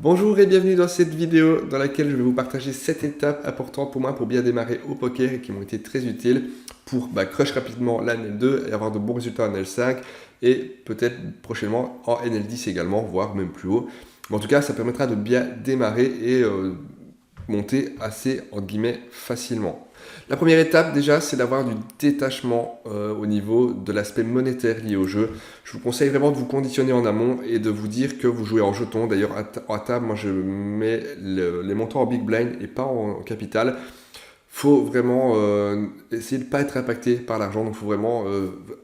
Bonjour et bienvenue dans cette vidéo dans laquelle je vais vous partager 7 étapes importantes pour moi pour bien démarrer au poker et qui m'ont été très utiles pour crush rapidement la NL2 et avoir de bons résultats en NL5 et peut-être prochainement en NL10 également, voire même plus haut. Mais en tout cas, ça permettra de bien démarrer et monter assez, entre guillemets, facilement. La première étape déjà, c'est d'avoir du détachement au niveau de l'aspect monétaire lié au jeu. Je vous conseille vraiment de vous conditionner en amont et de vous dire que vous jouez en jetons. D'ailleurs, à table, moi je mets les montants en big blind et pas en capital. Faut vraiment essayer de ne pas être impacté par l'argent. Donc il faut vraiment,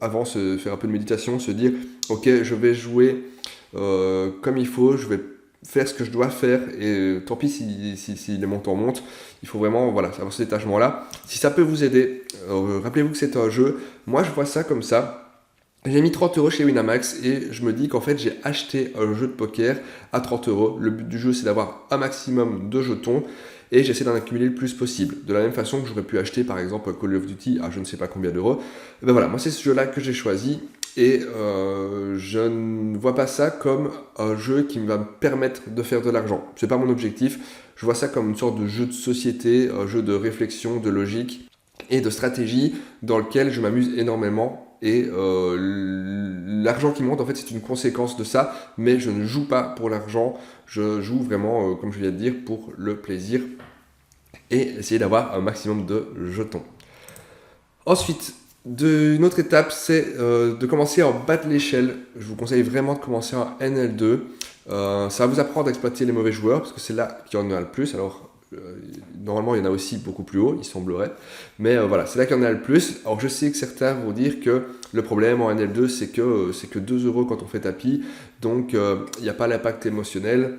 avant, faire un peu de méditation, se dire, ok, je vais jouer comme il faut, je vais faire ce que je dois faire et tant pis si les montants montent. Il faut vraiment avoir ce détachement là. Si ça peut vous aider, rappelez-vous que c'est un jeu. Moi je vois ça comme ça. J'ai mis 30 € chez Winamax et je me dis qu'en fait j'ai acheté un jeu de poker à 30 €. Le but du jeu c'est d'avoir un maximum de jetons et j'essaie d'en accumuler le plus possible. De la même façon que j'aurais pu acheter par exemple Call of Duty à je ne sais pas combien d'euros. Et ben voilà, moi c'est ce jeu là que j'ai choisi. Et je ne vois pas ça comme un jeu qui va me permettre de faire de l'argent. Ce n'est pas mon objectif. Je vois ça comme une sorte de jeu de société, un jeu de réflexion, de logique et de stratégie dans lequel je m'amuse énormément. Et l'argent qui monte, en fait, c'est une conséquence de ça. Mais je ne joue pas pour l'argent. Je joue vraiment, comme je viens de dire, pour le plaisir et essayer d'avoir un maximum de jetons. Ensuite, une autre étape, c'est de commencer en bas de l'échelle. Je vous conseille vraiment de commencer en NL2. Ça va vous apprendre à exploiter les mauvais joueurs, parce que c'est là qu'il y en a le plus. Alors, normalement, il y en a aussi beaucoup plus haut, il semblerait. Mais voilà, c'est là qu'il y en a le plus. Alors, je sais que certains vont dire que le problème en NL2, c'est que 2 € quand on fait tapis. Donc, il n'y a pas l'impact émotionnel.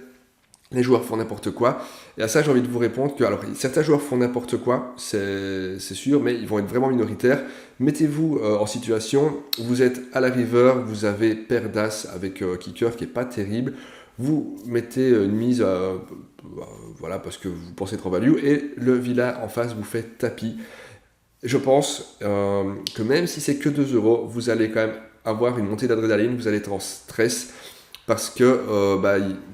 Les joueurs font n'importe quoi. Et à ça, j'ai envie de vous répondre que, alors, certains joueurs font n'importe quoi, c'est sûr, mais ils vont être vraiment minoritaires. Mettez-vous en situation, vous êtes à la river, vous avez paire d'as avec kicker qui est pas terrible. Vous mettez une mise, voilà, parce que vous pensez être en value, et le vilain en face vous fait tapis. Je pense que même si c'est que 2 €, vous allez quand même avoir une montée d'adrénaline, vous allez être en stress. Parce que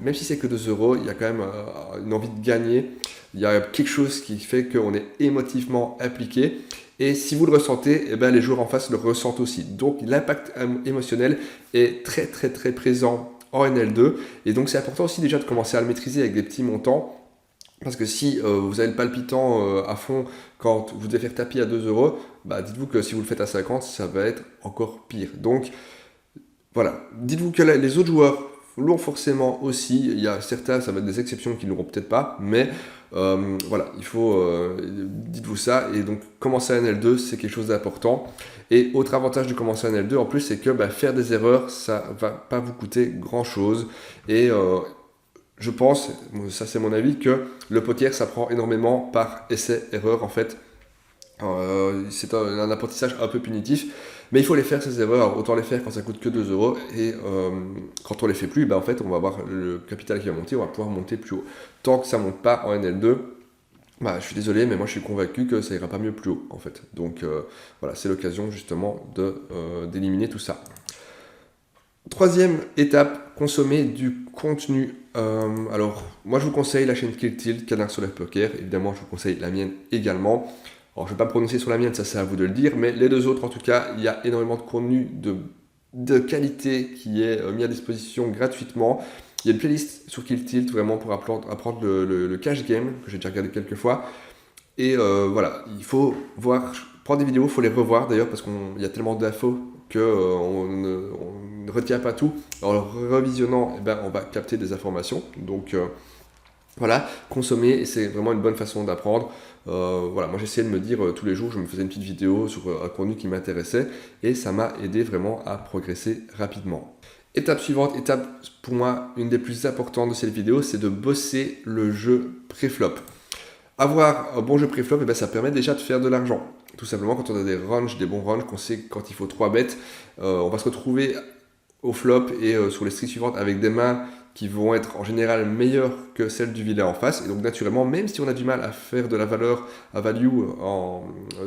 même si c'est que 2 €, il y a quand même une envie de gagner. Il y a quelque chose qui fait qu'on est émotivement impliqué. Et si vous le ressentez, les joueurs en face le ressentent aussi. Donc l'impact émotionnel est très très très présent en NL2. Et donc c'est important aussi déjà de commencer à le maîtriser avec des petits montants. Parce que si vous avez le palpitant à fond quand vous devez faire tapis à 2 €, dites-vous que si vous le faites à 50, ça va être encore pire. Donc voilà, dites-vous que les autres joueurs l'ont forcément aussi. Il y a certains, ça va être des exceptions qui ne l'auront peut-être pas, mais voilà, il faut, dites-vous ça. Et donc, commencer à NL2, c'est quelque chose d'important. Et autre avantage de commencer à NL2, en plus, c'est que faire des erreurs, ça va pas vous coûter grand-chose. Et je pense, ça c'est mon avis, que le poker s'apprend énormément par essai-erreur en fait. C'est un apprentissage un peu punitif, mais il faut les faire ces erreurs. Alors, autant les faire quand ça coûte que 2 € et quand on les fait plus, en fait on va avoir le capital qui va monter, on va pouvoir monter plus haut. Tant que ça monte pas en NL2, je suis désolé, mais moi je suis convaincu que ça ira pas mieux plus haut en fait. Donc voilà, c'est l'occasion justement d'éliminer tout ça. Troisième étape, consommer du contenu. Alors moi je vous conseille la chaîne Kill Tilt, Canard Solaire Poker. Évidemment je vous conseille la mienne également. Alors, je ne vais pas prononcer sur la mienne, ça c'est à vous de le dire, mais les deux autres, en tout cas, il y a énormément de contenu de qualité qui est mis à disposition gratuitement. Il y a une playlist sur Kill Tilt vraiment pour apprendre le cash game, que j'ai déjà regardé quelques fois. Et voilà, il faut prendre des vidéos, il faut les revoir d'ailleurs, parce qu'il y a tellement d'infos qu'on ne retient pas tout. En le revisionnant, on va capter des informations. Donc voilà, consommer, c'est vraiment une bonne façon d'apprendre. Voilà, moi j'essayais de me dire tous les jours, je me faisais une petite vidéo sur un contenu qui m'intéressait et ça m'a aidé vraiment à progresser rapidement. Étape suivante, étape pour moi une des plus importantes de cette vidéo, c'est de bosser le jeu pré-flop. Avoir un bon jeu pré-flop, ça permet déjà de faire de l'argent. Tout simplement quand on a des ranges, des bons ranges, qu'on sait quand il faut 3 bêtes, on va se retrouver au flop et sur les streets suivantes avec des mains qui vont être en général meilleures que celles du vilain en face. Et donc naturellement, même si on a du mal à faire de la valeur à value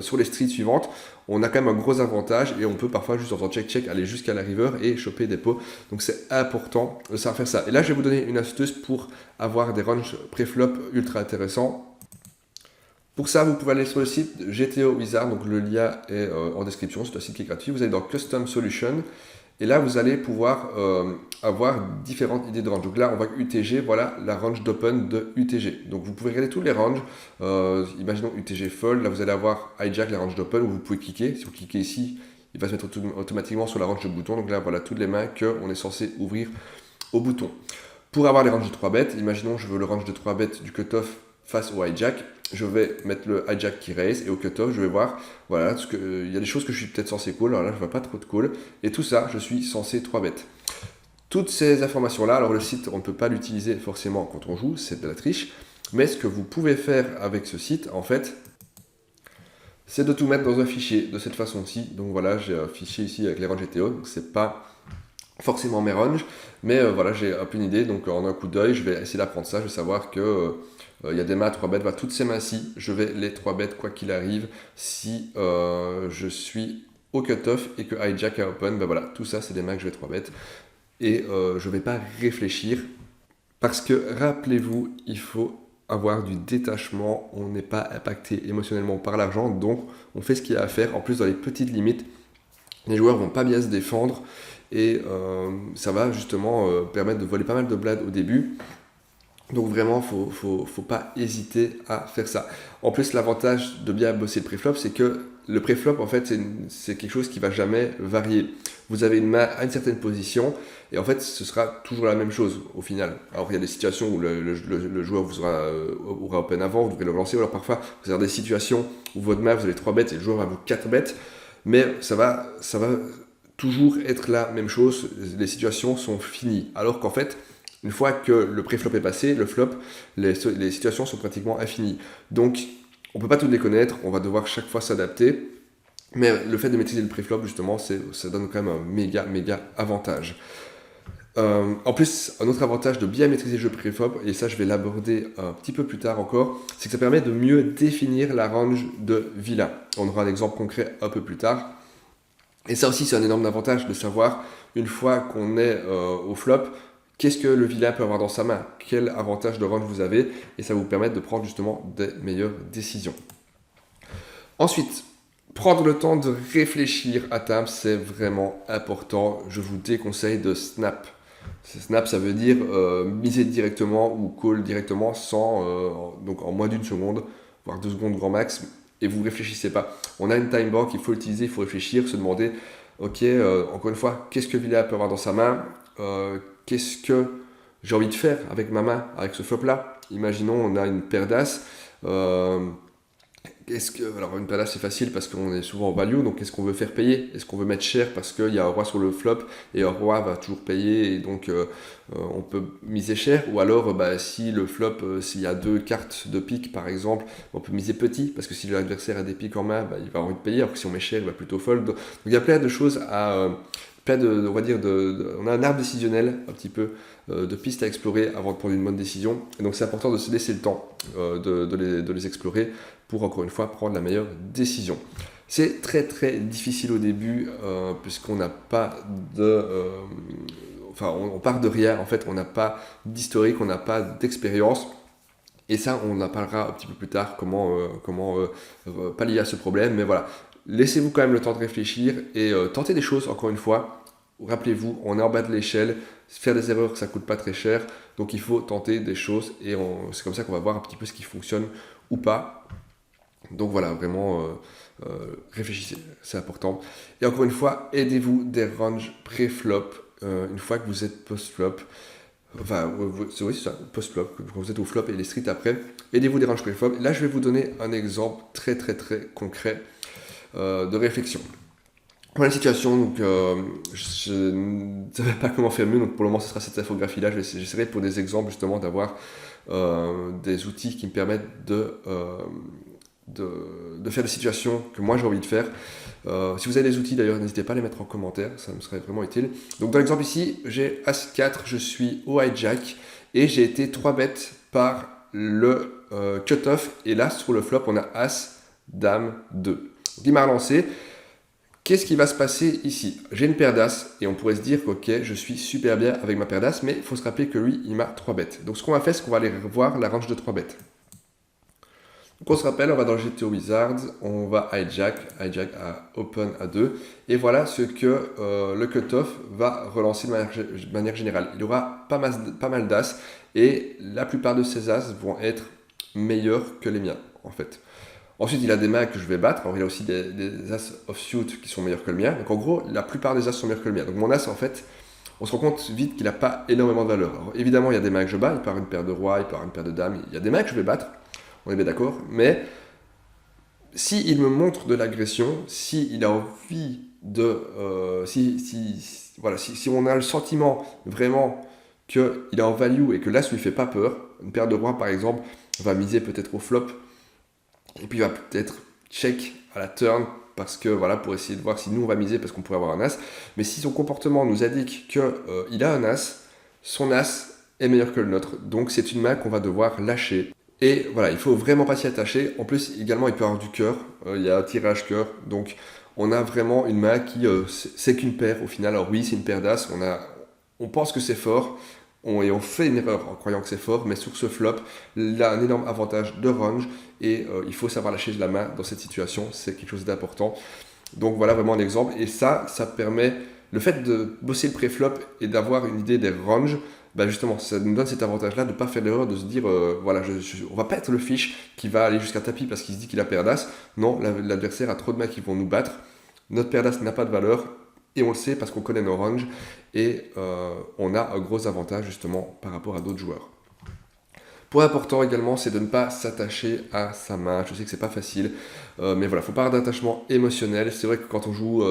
sur les streets suivantes, on a quand même un gros avantage et on peut parfois juste en faisant check-check aller jusqu'à la river et choper des pots. Donc c'est important de savoir faire ça. Et là, je vais vous donner une astuce pour avoir des ranges pré-flop ultra intéressants. Pour ça, vous pouvez aller sur le site GTO Wizard, donc le lien est en description, c'est un site qui est gratuit. Vous allez dans Custom Solution. Et là, vous allez pouvoir avoir différentes idées de range. Donc là, on voit que UTG, voilà la range d'open de UTG. Donc vous pouvez regarder tous les ranges. Imaginons UTG fold. Là, vous allez avoir hijack, la range d'open, où vous pouvez cliquer. Si vous cliquez ici, il va se mettre automatiquement sur la range de bouton. Donc là, voilà toutes les mains qu'on est censé ouvrir au bouton. Pour avoir les ranges de 3 bêtes, imaginons je veux le range de 3 bêtes du cutoff face au hijack. Je vais mettre le hijack qui raise et au cutoff, je vais voir, voilà, il y a des choses que je suis peut-être censé call, alors là, je ne vois pas trop de call. Et tout ça, je suis censé 3 bêtes. Toutes ces informations-là, alors le site, on ne peut pas l'utiliser forcément quand on joue, c'est de la triche. Mais ce que vous pouvez faire avec ce site, en fait, c'est de tout mettre dans un fichier de cette façon-ci. Donc voilà, j'ai un fichier ici avec les ranges GTO, donc c'est pas forcément mes ranges, mais voilà, j'ai un peu une idée, donc en un coup d'œil, je vais essayer d'apprendre ça, je vais savoir que il y a des mains à 3 bêtes, toutes ces mains-ci, je vais les 3 bêtes quoi qu'il arrive, si je suis au cutoff et que hijack est open, ben voilà, tout ça c'est des mains que je vais 3 bêtes, et je ne vais pas réfléchir, parce que rappelez-vous, il faut avoir du détachement, on n'est pas impacté émotionnellement par l'argent, donc on fait ce qu'il y a à faire, en plus dans les petites limites, les joueurs vont pas bien se défendre, et ça va justement permettre de voler pas mal de blades au début. Donc vraiment, faut pas hésiter à faire ça. En plus, l'avantage de bien bosser le préflop, c'est que le préflop, en fait, c'est quelque chose qui va jamais varier. Vous avez une main à une certaine position, et en fait, ce sera toujours la même chose au final. Alors, il y a des situations où le joueur vous aura open avant, vous devrez le relancer, ou alors parfois, vous avez des situations où votre main, vous avez 3 bêtes, et le joueur va vous 4 bêtes, mais ça va toujours être la même chose, les situations sont finies. Alors qu'en fait, une fois que le pré-flop est passé, le flop, les situations sont pratiquement infinies. Donc, on ne peut pas toutes les connaître, on va devoir chaque fois s'adapter. Mais le fait de maîtriser le pré-flop, justement, ça donne quand même un méga avantage. En plus, un autre avantage de bien maîtriser le jeu pré-flop, et ça je vais l'aborder un petit peu plus tard encore, c'est que ça permet de mieux définir la range de vilain. On aura un exemple concret un peu plus tard. Et ça aussi, c'est un énorme avantage de savoir, une fois qu'on est au flop, qu'est-ce que le vilain peut avoir dans sa main, quel avantage de range vous avez, et ça va vous permettre de prendre justement des meilleures décisions. Ensuite, prendre le temps de réfléchir à table, c'est vraiment important. Je vous déconseille de snap. Snap, ça veut dire miser directement ou call directement donc en moins d'une seconde, voire 2 secondes grand max, et vous ne réfléchissez pas. On a une time bank, il faut l'utiliser, il faut réfléchir, se demander, ok, encore une fois, qu'est-ce que vilain peut avoir dans sa main, qu'est-ce que j'ai envie de faire avec ma main, avec ce flop-là. Imaginons, on a une paire d'as. Alors une paire d'as c'est facile parce qu'on est souvent en value, donc qu'est-ce qu'on veut faire payer? Est-ce qu'on veut mettre cher parce qu'il y a un roi sur le flop et un roi va toujours payer et donc on peut miser cher? Ou alors si le flop, s'il y a 2 cartes de pique par exemple, on peut miser petit parce que si l'adversaire a des piques en main, il va avoir envie de payer, alors que si on met cher, il va plutôt fold. Donc il y a plein de choses on va dire on a un arbre décisionnel un petit peu de pistes à explorer avant de prendre une bonne décision, et donc c'est important de se laisser le temps de les explorer pour encore une fois prendre la meilleure décision. C'est très difficile au début puisqu'on n'a pas on part de rien, en fait on n'a pas d'historique, on n'a pas d'expérience. Et ça, on en parlera un petit peu plus tard, comment pallier à ce problème. Mais voilà, laissez-vous quand même le temps de réfléchir et tenter des choses, encore une fois. Rappelez-vous, on est en bas de l'échelle, faire des erreurs, ça ne coûte pas très cher. Donc il faut tenter des choses et c'est comme ça qu'on va voir un petit peu ce qui fonctionne ou pas. Donc voilà, vraiment, réfléchissez, c'est important. Et encore une fois, aidez-vous des ranges pré-flop une fois que vous êtes post-flop. Enfin, c'est ça, post-flop, quand vous êtes au flop et les streets après, aidez-vous des ranges pré-flop. Là, je vais vous donner un exemple très concret de réflexion. Voilà la situation, donc je ne savais pas comment faire mieux, donc pour le moment, ce sera cette infographie-là. J'essaierai pour des exemples justement d'avoir des outils qui me permettent de de faire des situations que moi j'ai envie de faire. Si vous avez des outils d'ailleurs, n'hésitez pas à les mettre en commentaire, ça me serait vraiment utile. Donc dans l'exemple ici, j'ai As-4, je suis au hijack et j'ai été 3 bêtes par le cut-off. Et là, sur le flop, on a As, Dame, 2. Donc il m'a relancé. Qu'est-ce qui va se passer ici? J'ai une paire d'As et on pourrait se dire ok, je suis super bien avec ma paire d'As, mais il faut se rappeler que lui, il m'a 3 bêtes. Donc ce qu'on va faire, c'est qu'on va aller voir la range de 3 bêtes. Donc on se rappelle, on va dans le GTO Wizards, on va hijack à open à 2, et voilà ce que le cutoff va relancer de manière générale. Il aura pas mal d'As, et la plupart de ces As vont être meilleurs que les miens, en fait. Ensuite, il a des mains que je vais battre. Alors, il a aussi des As offsuit qui sont meilleurs que le mien. Donc, en gros, la plupart des As sont meilleurs que le mien. Donc, mon As, en fait, on se rend compte vite qu'il n'a pas énormément de valeur. Alors, évidemment, il y a des mains que je bats. Il peut avoir une paire de rois, il peut avoir une paire de dames. Il y a des mains que je vais battre. On est bien d'accord. Mais s'il me montre de l'agression, s'il a envie de... si on a le sentiment vraiment qu'il est en value et que l'As ne lui fait pas peur, une paire de rois, par exemple, va miser peut-être au flop. Et puis il va peut-être check à la turn parce que voilà, pour essayer de voir si nous on va miser parce qu'on pourrait avoir un As. Mais si son comportement nous indique qu'il a un As, son As est meilleur que le nôtre. Donc c'est une main qu'on va devoir lâcher. Et voilà, il faut vraiment pas s'y attacher. En plus, également, il peut avoir du cœur. Il y a un tirage cœur. Donc on a vraiment une main qui c'est qu'une paire au final. Alors oui, c'est une paire d'As. On pense que c'est fort. Et on fait une erreur en croyant que c'est fort, mais sur ce flop, il a un énorme avantage de range et il faut savoir lâcher de la main dans cette situation, c'est quelque chose d'important. Donc voilà vraiment un exemple, et ça permet, le fait de bosser le pré-flop et d'avoir une idée des ranges, bah justement, ça nous donne cet avantage-là de ne pas faire l'erreur de se dire, voilà, on va pas être le fiche qui va aller jusqu'à tapis parce qu'il se dit qu'il a paire d'As. Non, l'adversaire a trop de mains qui vont nous battre, notre paire d'As n'a pas de valeur, et on le sait parce qu'on connaît nos ranges et on a un gros avantage justement par rapport à d'autres joueurs. Point important également, c'est de ne pas s'attacher à sa main. Je sais que c'est pas facile, mais voilà, faut pas avoir d'attachement émotionnel. C'est vrai que quand on joue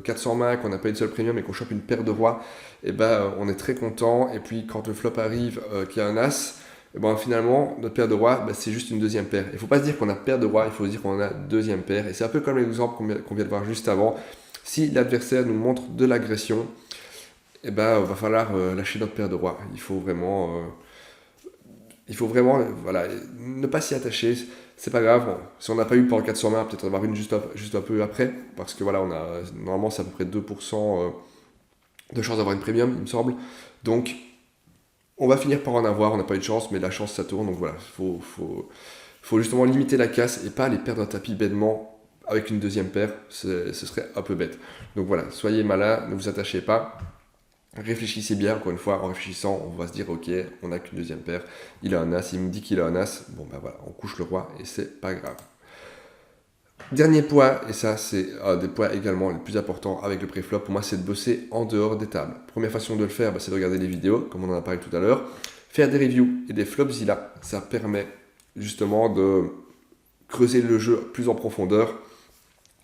400 mains, qu'on n'a pas une seule premium et qu'on chope une paire de rois, et ben on est très content. Et puis quand le flop arrive, qu'il y a un As, et ben finalement notre paire de rois, c'est juste une deuxième paire. Il faut pas se dire qu'on a paire de rois, il faut se dire qu'on a deuxième paire. Et c'est un peu comme l'exemple qu'on vient de voir juste avant. Si l'adversaire nous montre de l'agression, eh ben, va falloir lâcher notre paire de rois. Il faut vraiment voilà, ne pas s'y attacher. C'est pas grave. Bon, si on n'a pas eu pendant 400 mains, peut-être en avoir une juste un peu après. Parce que voilà, normalement, c'est à peu près 2% de chance d'avoir une premium, il me semble. Donc, on va finir par en avoir. On n'a pas eu de chance, mais la chance, ça tourne. Donc voilà, faut justement limiter la casse et pas aller perdre un tapis bêtement avec une deuxième paire, ce serait un peu bête. Donc voilà, soyez malin, ne vous attachez pas, réfléchissez bien, encore une fois, en réfléchissant, on va se dire ok, on n'a qu'une deuxième paire, il a un As, il me dit qu'il a un As, bon ben voilà, on couche le roi et c'est pas grave. Dernier point, et ça c'est un des points également les plus importants avec le préflop, pour moi c'est de bosser en dehors des tables. Première façon de le faire, c'est de regarder les vidéos, comme on en a parlé tout à l'heure, faire des reviews et des Flopzilla, ça permet justement de creuser le jeu plus en profondeur,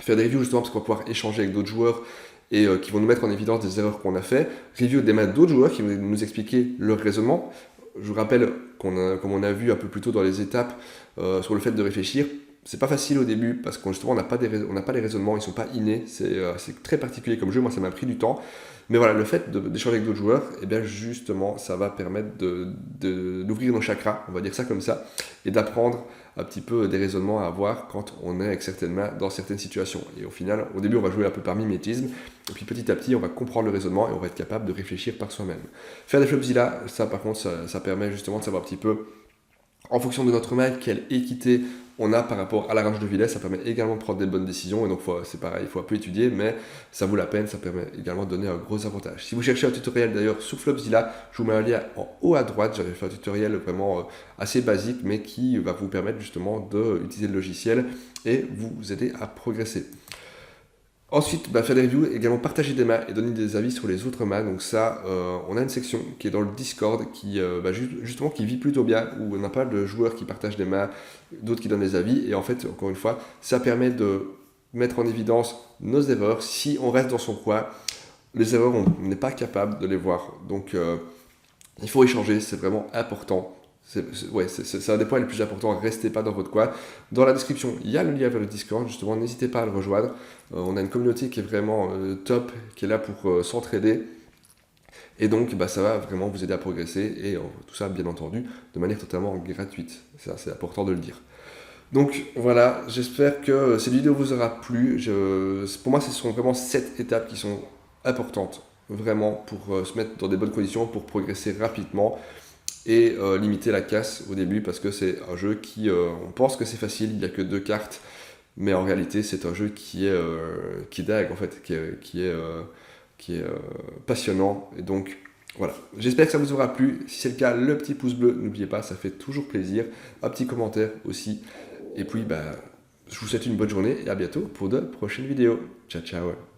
faire des reviews justement parce qu'on va pouvoir échanger avec d'autres joueurs et qui vont nous mettre en évidence des erreurs qu'on a fait, review des mains d'autres joueurs qui vont nous expliquer leur raisonnement. Je vous rappelle, comme on a vu un peu plus tôt dans les étapes, sur le fait de réfléchir, c'est pas facile au début parce qu'on justement on n'a pas les raisonnements, ils sont pas innés, c'est très particulier comme jeu, moi ça m'a pris du temps. Mais voilà, le fait d'échanger avec d'autres joueurs, et bien justement, ça va permettre d'ouvrir nos chakras, on va dire ça comme ça, et d'apprendre un petit peu des raisonnements à avoir quand on est avec certaines mains dans certaines situations. Et au final, au début, on va jouer un peu par mimétisme, et puis petit à petit, on va comprendre le raisonnement et on va être capable de réfléchir par soi-même. Faire des Flopzilla, ça par contre, ça permet justement de savoir un petit peu, en fonction de notre main, quelle équité on a par rapport à la range de Villesse. Ça permet également de prendre des bonnes décisions, et donc c'est pareil, il faut un peu étudier, mais ça vaut la peine, ça permet également de donner un gros avantage. Si vous cherchez un tutoriel d'ailleurs sur Flopzilla, je vous mets un lien en haut à droite, j'avais fait un tutoriel vraiment assez basique, mais qui va vous permettre justement d'utiliser le logiciel et vous aider à progresser. Ensuite, faire des reviews, également partager des mains et donner des avis sur les autres mains. Donc ça, on a une section qui est dans le Discord qui justement qui vit plutôt bien, où on a pas de joueurs qui partagent des mains, d'autres qui donnent des avis. Et en fait, encore une fois, ça permet de mettre en évidence nos erreurs. Si on reste dans son coin, les erreurs, on n'est pas capable de les voir. Donc il faut échanger, c'est vraiment important. Ouais, c'est un des points les plus importants, restez pas dans votre coin. Dans la description, il y a le lien vers le Discord, justement, n'hésitez pas à le rejoindre. On a une communauté qui est vraiment top, qui est là pour s'entraider. Et donc, bah, ça va vraiment vous aider à progresser, et tout ça, bien entendu, de manière totalement gratuite. C'est important de le dire. Donc voilà, j'espère que cette vidéo vous aura plu. Pour moi, ce sont vraiment 7 étapes qui sont importantes, vraiment, pour se mettre dans des bonnes conditions, pour progresser rapidement et limiter la casse au début, parce que c'est un jeu qui, on pense que c'est facile, il n'y a que 2 cartes, mais en réalité, c'est un jeu qui est dingue, en fait, qui est passionnant. Et donc, voilà. J'espère que ça vous aura plu. Si c'est le cas, le petit pouce bleu, n'oubliez pas, ça fait toujours plaisir. Un petit commentaire aussi. Et puis, bah, je vous souhaite une bonne journée et à bientôt pour de prochaines vidéos. Ciao, ciao.